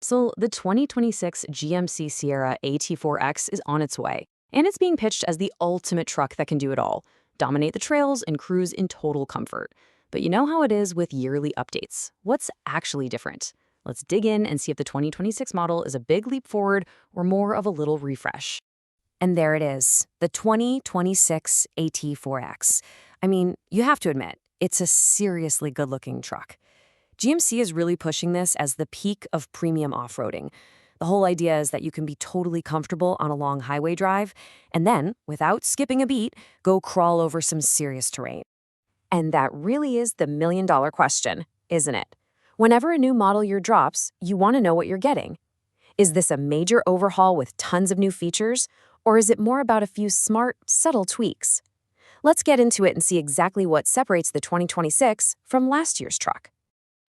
So the 2026 GMC Sierra AT4X is on its way, and it's being pitched as the ultimate truck that can do it all, dominate the trails and cruise in total comfort. But you know how it is with yearly updates. What's actually different? Let's dig in and see if the 2026 model is a big leap forward or more of a little refresh. And there it is, the 2026 AT4X. I mean, you have to admit, it's a seriously good-looking truck. GMC is really pushing this as the peak of premium off-roading. The whole idea is that you can be totally comfortable on a long highway drive, and then, without skipping a beat, go crawl over some serious terrain. And that really is the million-dollar question, isn't it? Whenever a new model year drops, you want to know what you're getting. Is this a major overhaul with tons of new features, or is it more about a few smart, subtle tweaks? Let's get into it and see exactly what separates the 2026 from last year's truck.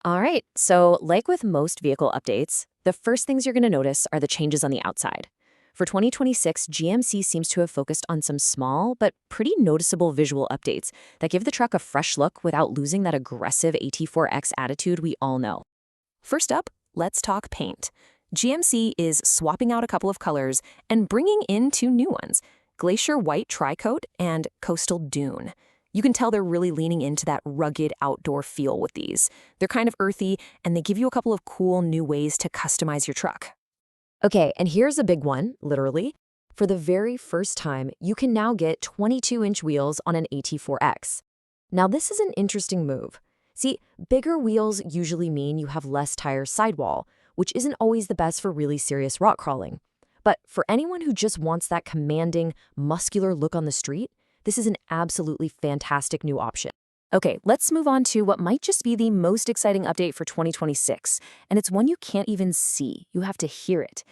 All right, so like with most vehicle updates, the first things you're going to notice are the changes on the outside. For 2026, GMC seems to have focused on some small but pretty noticeable visual updates that give the truck a fresh look without losing that aggressive AT4X attitude we all know. First up, let's talk paint. GMC is swapping out a couple of colors and bringing in two new ones, Glacier White Tricoat and Coastal Dune. You can tell they're really leaning into that rugged outdoor feel with these. They're kind of earthy, and they give you a couple of cool new ways to customize your truck. Okay, and here's a big one, literally. For the very first time, you can now get 22-inch wheels on an AT4X. Now, this is an interesting move. See, bigger wheels usually mean you have less tire sidewall, which isn't always the best for really serious rock crawling. But for anyone who just wants that commanding, muscular look on the street, this is an absolutely fantastic new option. Okay, let's move on to what might just be the most exciting update for 2026, and it's one you can't even see. You have to hear it.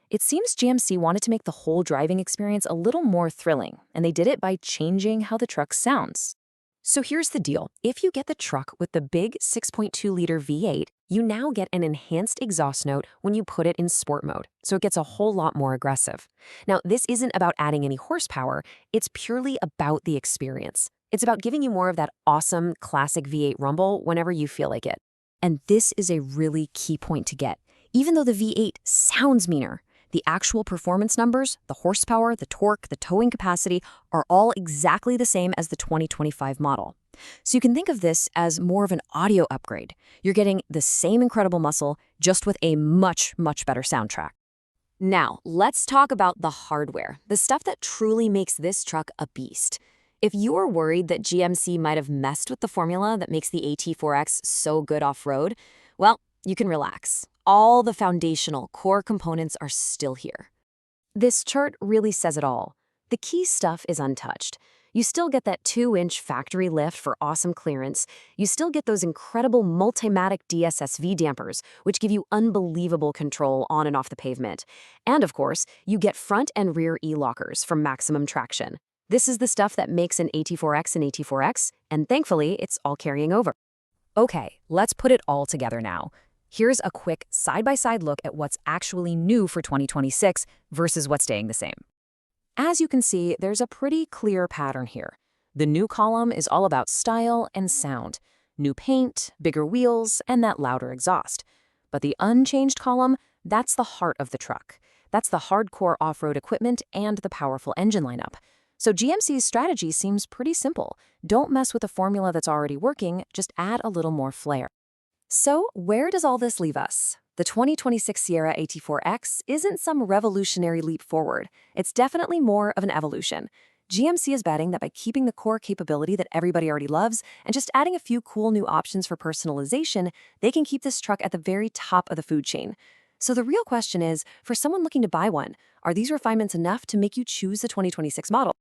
It seems GMC wanted to make the whole driving experience a little more thrilling, and they did it by changing how the truck sounds. So here's the deal. If you get the truck with the big 6.2-liter V8, you now get an enhanced exhaust note when you put it in sport mode, so it gets a whole lot more aggressive. Now, this isn't about adding any horsepower, it's purely about the experience. It's about giving you more of that awesome, classic V8 rumble whenever you feel like it. And this is a really key point to get. Even though the V8 sounds meaner, the actual performance numbers, the horsepower, the torque, the towing capacity are all exactly the same as the 2025 model. So you can think of this as more of an audio upgrade. You're getting the same incredible muscle, just with a much, much better soundtrack. Now, let's talk about the hardware, the stuff that truly makes this truck a beast. If you were worried that GMC might have messed with the formula that makes the AT4X so good off-road, well, you can relax. All the foundational core components are still here. This chart really says it all. The key stuff is untouched. You still get that 2-inch factory lift for awesome clearance. You still get those incredible Multimatic DSSV dampers, which give you unbelievable control on and off the pavement. And of course, you get front and rear e-lockers for maximum traction. This is the stuff that makes an AT4X an AT4X, and thankfully, it's all carrying over. Okay, let's put it all together now. Here's a quick side-by-side look at what's actually new for 2026 versus what's staying the same. As you can see, there's a pretty clear pattern here. The new column is all about style and sound. New paint, bigger wheels, and that louder exhaust. But the unchanged column, that's the heart of the truck. That's the hardcore off-road equipment and the powerful engine lineup. So GMC's strategy seems pretty simple. Don't mess with a formula that's already working, just add a little more flair. So where does all this leave us? The 2026 Sierra AT4X isn't some revolutionary leap forward. It's definitely more of an evolution. GMC is betting that by keeping the core capability that everybody already loves and just adding a few cool new options for personalization, they can keep this truck at the very top of the food chain. So the real question is, for someone looking to buy one, are these refinements enough to make you choose the 2026 model?